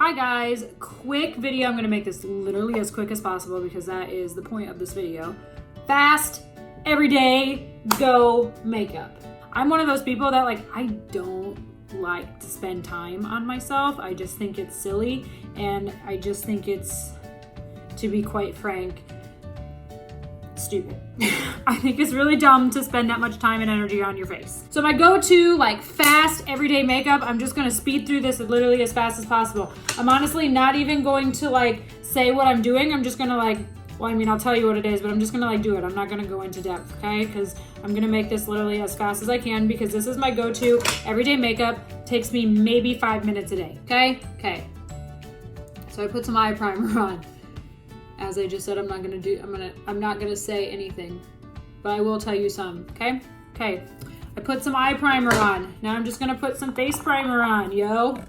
Hi guys, quick video. I'm gonna make this literally as quick as possible because that is the point of this video. Fast, everyday, go makeup. I'm one of those people that I don't like to spend time on myself. I just think it's silly, and I just think it's, to be quite frank, stupid. I think it's really dumb to spend that much time and energy on your face. So my go-to fast everyday makeup, I'm just gonna speed through this literally as fast as possible. I'm honestly not even going to say what I'm doing. I'm just gonna I'll tell you what it is, but I'm just gonna do it. I'm not gonna go into depth, okay? Because I'm gonna make this literally as fast as I can because this is my go-to everyday makeup. Takes me maybe 5 minutes a day, okay? Okay. So I put some eye primer on. As I just said, I'm not gonna say anything, but I will tell you some, okay? Okay, I put some eye primer on. Now I'm just gonna put some face primer on, yo.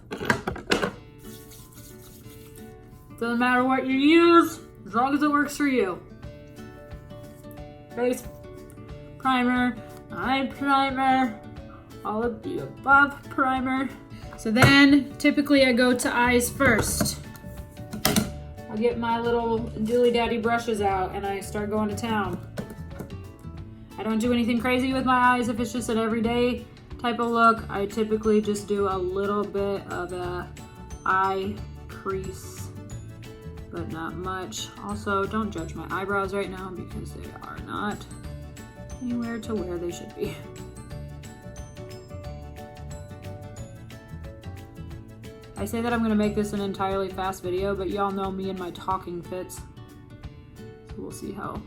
Doesn't matter what you use, as long as it works for you. Face primer, eye primer, all of the above primer. So then, typically I go to eyes first. I'll get my little Dilly Daddy brushes out and I start going to town. I don't do anything crazy with my eyes. If it's just an everyday type of look, I typically just do a little bit of a eye crease, but not much. Also, don't judge my eyebrows right now because they are not anywhere to where they should be. I say that I'm gonna make this an entirely fast video, but y'all know me and my talking fits. So we'll see how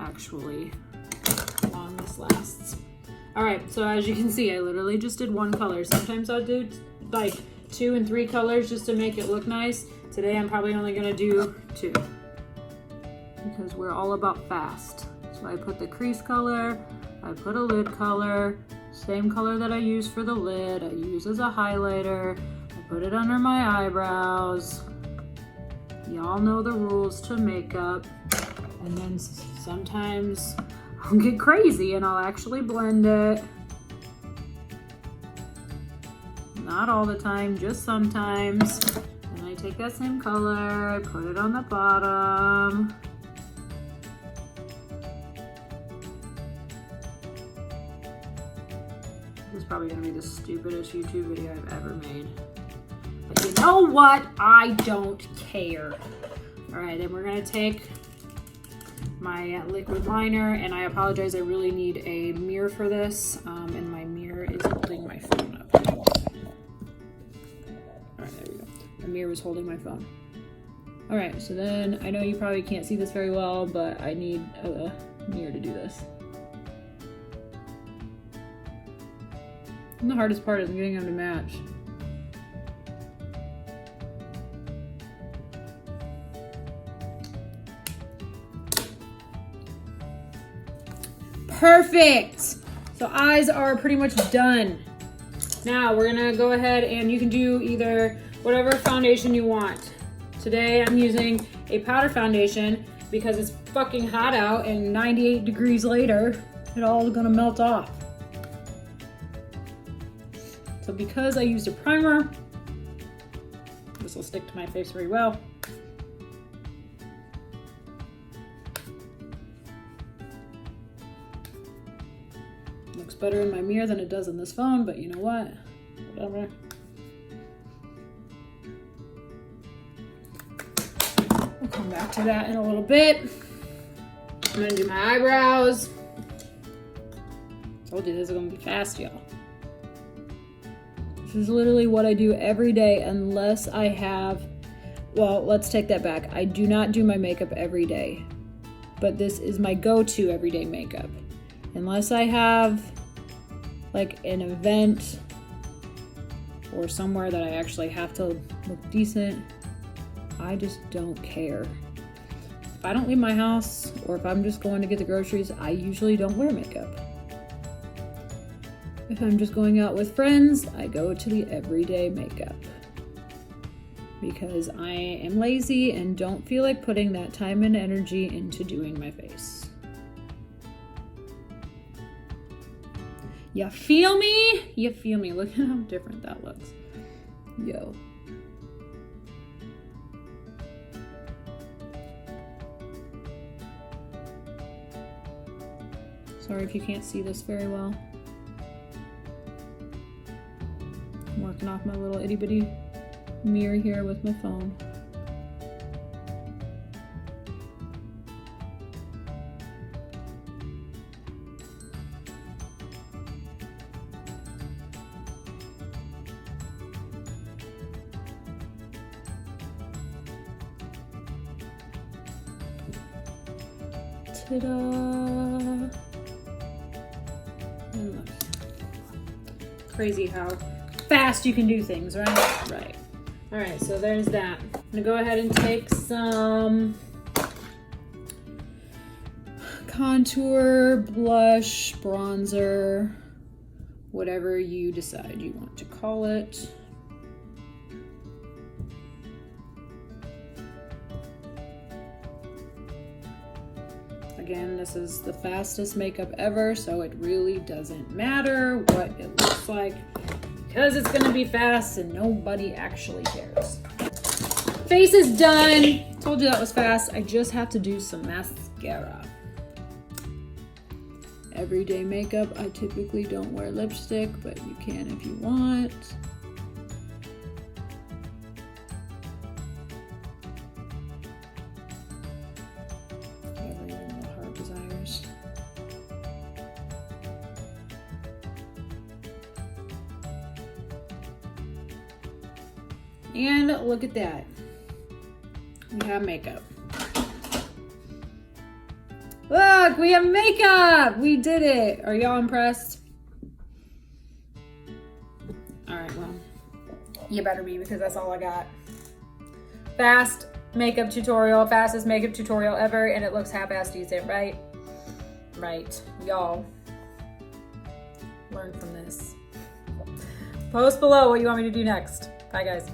actually long this lasts. All right, so as you can see, I literally just did one color. Sometimes I'll do 2 and 3 colors just to make it look nice. Today I'm probably only gonna do 2 because we're all about fast. So I put the crease color, I put a lid color, same color that I use for the lid, I use as a highlighter. I put it under my eyebrows. Y'all know the rules to makeup. And then sometimes I'll get crazy and I'll actually blend it. Not all the time, just sometimes. And I take that same color, I put it on the bottom. This is probably gonna be the stupidest YouTube video I've ever made. But you know what? I don't care. All right, then we're gonna take my liquid liner, and I apologize, I really need a mirror for this, and my mirror is holding my phone up. All right, there we go. The mirror was holding my phone. All right, so then I know you probably can't see this very well, but I need a mirror to do this. And the hardest part is getting them to match. Perfect! So eyes are pretty much done. Now we're gonna go ahead and you can do either whatever foundation you want. Today I'm using a powder foundation because it's fucking hot out and 98 degrees later, it all gonna melt off. So because I used a primer, this will stick to my face very well. Looks better in my mirror than it does in this phone, but you know what? Whatever. We'll come back to that in a little bit. I'm gonna do my eyebrows. Told you this is gonna be fast, y'all. This is literally what I do every day unless I have, well, let's take that back. I do not do my makeup every day, but this is my go-to everyday makeup. Unless I have an event or somewhere that I actually have to look decent, I just don't care. If I don't leave my house or if I'm just going to get the groceries, I usually don't wear makeup. If I'm just going out with friends, I go to the everyday makeup because I am lazy and don't feel like putting that time and energy into doing my face. You feel me? You feel me? Look at how different that looks. Yo. Sorry if you can't see this very well. I'm working off my little itty bitty mirror here with my phone. Ta-da! And look. Crazy how fast you can do things, right? Right. All right, so there's that. I'm gonna go ahead and take some contour, blush, bronzer, whatever you decide you want to call it. Again, this is the fastest makeup ever, so it really doesn't matter what it looks like because it's gonna be fast and nobody actually cares. Face is done. Told you that was fast. I just have to do some mascara. Everyday makeup, I typically don't wear lipstick, but you can if you want. And look at that. We have makeup. Look, we have makeup! We did it. Are y'all impressed? All right, well, you better be because that's all I got. Fast makeup tutorial, fastest makeup tutorial ever, and it looks half-assed decent, right? Right, y'all. Learn from this. Post below what you want me to do next. Bye, guys.